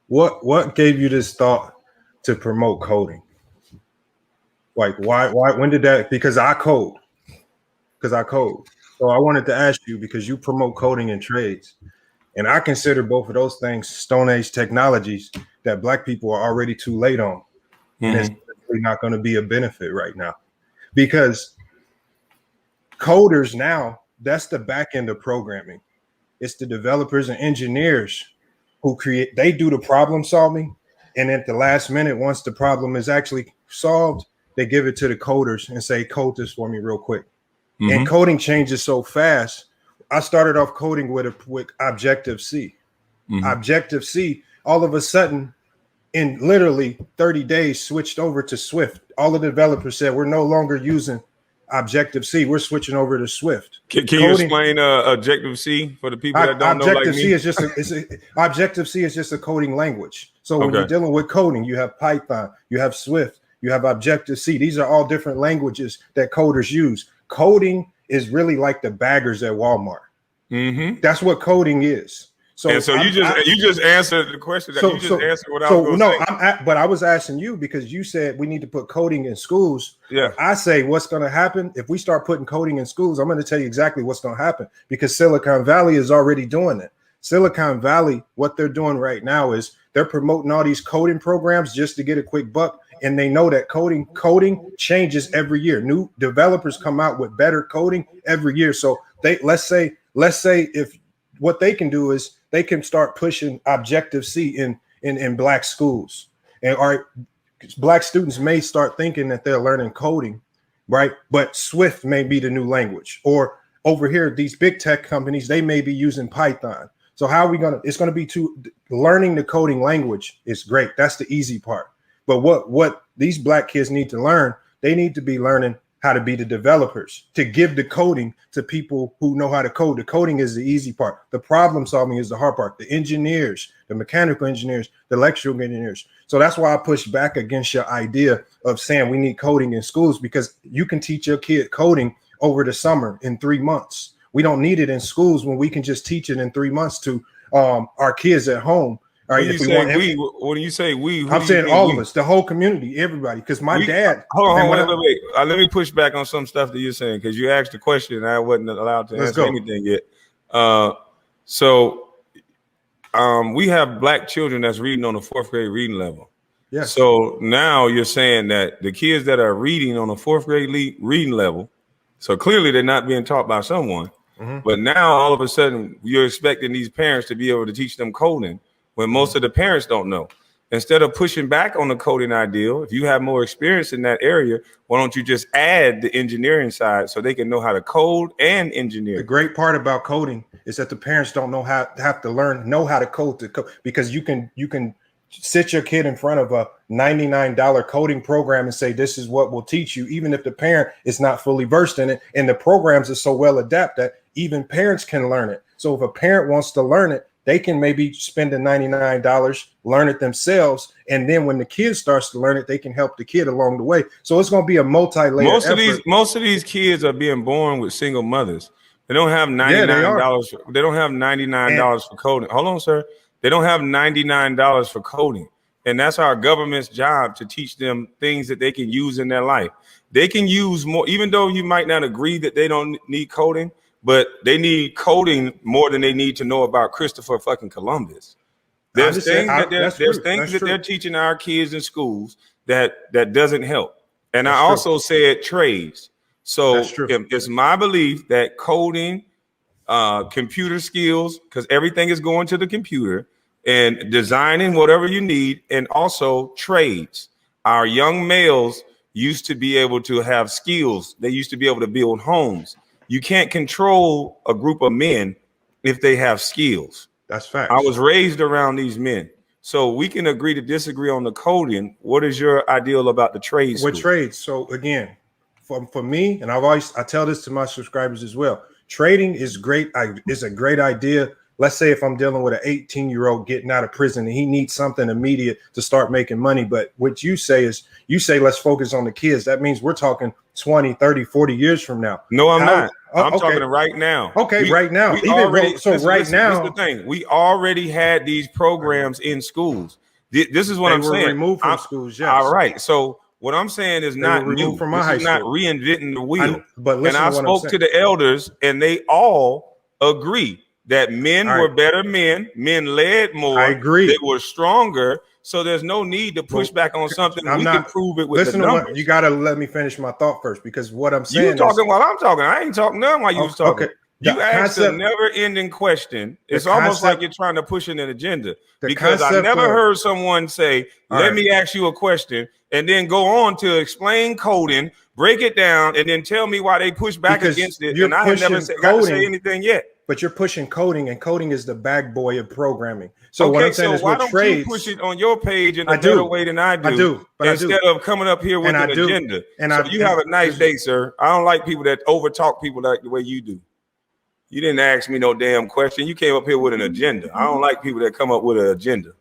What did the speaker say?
what gave you this thought to promote coding? Like why when did that? Because I code. So I wanted to ask you because you promote coding and trades. And I consider both of those things Stone Age technologies that Black people are already too late on. And it's really not going to be a benefit right now. Because coders now, that's the back end of programming. It's the developers and engineers who create, they do the problem solving. And at the last minute, once the problem is actually solved, they give it to the coders and say, code this for me real quick. And coding changes so fast. I started off coding with Objective-C. Objective-C, all of a sudden, in literally 30 days, switched over to Swift. All the developers said, we're no longer using Objective-C. We're switching over to Swift. Can you explain Objective-C for the people that don't know? Objective-C is just Objective-C is just a coding language. So when you're dealing with coding, you have Python, you have Swift, you have Objective-C. These are all different languages that coders use. Coding is really like the baggers at Walmart. That's what coding is. So, and so you just answered the question that you just answered what I was going to say. But I was asking you because you said we need to put coding in schools. Yeah. I say what's going to happen if we start putting coding in schools. I'm going to tell you exactly what's going to happen because Silicon Valley is already doing it. Silicon Valley, what they're doing right now is they're promoting all these coding programs just to get a quick buck. And they know that coding changes every year. New developers come out with better coding every year. So let's say if what they can do is they can start pushing Objective-C in Black schools, and Black students may start thinking that they're learning coding, right? But Swift may be the new language, or over here, these big tech companies, they may be using Python. So how are we it's going to be learning the coding language is great. That's the easy part. But what these Black kids need to learn, they need to be learning how to be the developers, to give the coding to people who know how to code. The coding is the easy part. The problem solving is the hard part. The engineers, the mechanical engineers, the electrical engineers. So that's why I push back against your idea of saying we need coding in schools, because you can teach your kid coding over the summer in 3 months. We don't need it in schools when we can just teach it in 3 months to our kids at home. All right, when you say we, I'm saying all of us, the whole community, everybody. Because my dad. Hold on, wait. Let me push back on some stuff that you're saying because you asked the question and I wasn't allowed to answer anything yet. So we have Black children that's reading on the 4th grade reading level. Yeah. So now you're saying that the kids that are reading on the 4th grade reading level, so clearly they're not being taught by someone. But now all of a sudden you're expecting these parents to be able to teach them coding when most of the parents don't know. Instead of pushing back on the coding ideal, if you have more experience in that area, why don't you just add the engineering side so they can know how to code and engineer? The great part about coding is that the parents don't know how to code because you can sit your kid in front of a $99 coding program and say, this is what we'll teach you, even if the parent is not fully versed in it. And the programs are so well adapted that even parents can learn it. So if a parent wants to learn it, they can maybe spend the $99, learn it themselves. And then when the kid starts to learn it, they can help the kid along the way. So it's going to be a multi-layer effort. Most of these kids are being born with single mothers. They don't have $99. They don't have $99 for coding. Hold on, sir. They don't have $99 for coding. And that's our government's job to teach them things that they can use in their life. They can use more, even though you might not agree that they don't need coding, but they need coding more than they need to know about Christopher fucking Columbus. There's things that they're teaching our kids in schools that doesn't help. And I also said trades. So it's my belief that coding, computer skills, because everything is going to the computer, and designing whatever you need, and also trades. Our young males used to be able to have skills. They used to be able to build homes. You can't control a group of men if they have skills. That's fact. I was raised around these men. So we can agree to disagree on the coding. What is your ideal about the trades? With trades. So again, for me, and I tell this to my subscribers as well. Trading is great. It's a great idea. Let's say if I'm dealing with an 18-year-old getting out of prison and he needs something immediate to start making money. But what you say is let's focus on the kids. That means we're talking 20, 30, 40 years from now. No, I'm not. I'm okay. talking right now. Okay, right now. We already, so listen, right listen, now, this is the thing. We already had these programs in schools. This is what I'm saying. They were removed from schools, yes. All right. So what I'm saying is not new. From my this high is not school. reinventing the wheel. But listen, and I to what I'm spoke saying. to the elders, and they all agree that men were better men. Men led more. I agree. They were stronger. So there's no need to push back on something. We can prove it with the numbers. What, you got to let me finish my thought first, because what I'm saying you talking while I'm talking. I ain't talking none while you was talking. Okay. You asked a never-ending question. It's almost like you're trying to push in an agenda, because I never heard someone say, let me ask you a question, and then go on to explain coding, break it down, and then tell me why they push back against it. And I have never got to say anything yet. But you're pushing coding, and coding is the bag boy of programming. So what I'm saying is, why don't you push it on your page in a better way than I do? Instead of coming up here with an agenda. So you have a nice day, sir. I don't like people that overtalk people like the way you do. You didn't ask me no damn question. You came up here with an agenda. I don't like people that come up with an agenda.